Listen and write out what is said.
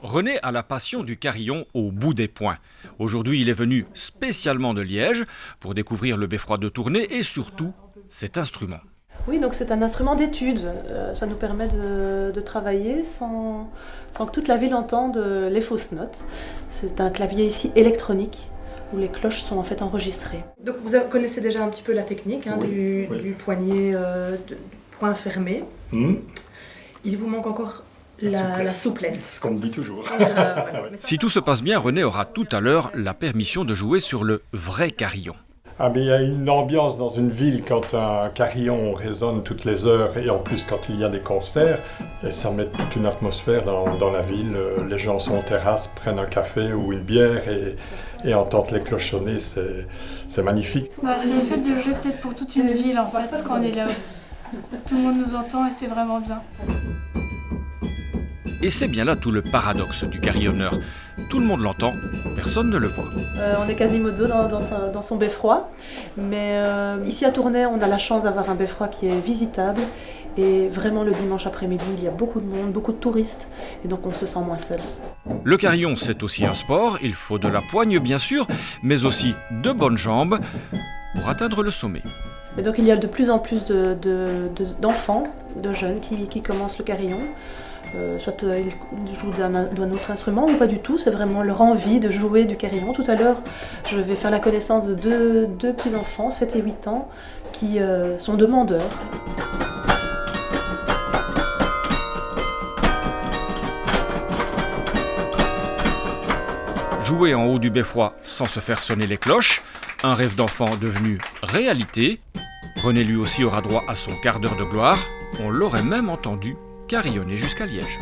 René a la passion du carillon au bout des poings. Aujourd'hui, il est venu spécialement de Liège pour découvrir le beffroi de Tournai et surtout cet instrument. Oui, donc c'est un instrument d'étude. Ça nous permet de travailler sans que toute la ville entende les fausses notes. C'est un clavier ici électronique où les cloches sont en fait enregistrées. Donc vous connaissez déjà un petit peu la technique du poignet de poing fermé. Il vous manque encore la souplesse. Ce qu'on me dit toujours. Voilà. Si tout se passe bien, René aura tout à l'heure la permission de jouer sur le vrai carillon. Ah, mais il y a une ambiance dans une ville quand un carillon résonne toutes les heures et en plus quand il y a des concerts, et ça met toute une atmosphère dans la ville. Les gens sont en terrasse, prennent un café ou une bière et entendent les cloches sonner, c'est magnifique. C'est le fait de jouer peut-être pour toute une ville en fait, parce qu'on est là. Tout le monde nous entend et c'est vraiment bien. Et c'est bien là tout le paradoxe du carillonneur. Tout le monde l'entend, personne ne le voit. On est Quasimodo dans son beffroi, mais ici à Tournai, on a la chance d'avoir un beffroi qui est visitable. Et vraiment, le dimanche après-midi, il y a beaucoup de monde, beaucoup de touristes, et donc on se sent moins seul. Le carillon, c'est aussi un sport. Il faut de la poigne, bien sûr, mais aussi de bonnes jambes pour atteindre le sommet. Et donc il y a de plus en plus d'enfants, de jeunes qui commencent le carillon. Soit ils jouent d'un autre instrument ou pas du tout, c'est vraiment leur envie de jouer du carillon. Tout à l'heure, je vais faire la connaissance de deux petits-enfants, 7 et 8 ans, qui sont demandeurs. Jouer en haut du beffroi sans se faire sonner les cloches, un rêve d'enfant devenu réalité. René lui aussi aura droit à son quart d'heure de gloire. On l'aurait même entendu carillonner jusqu'à Liège.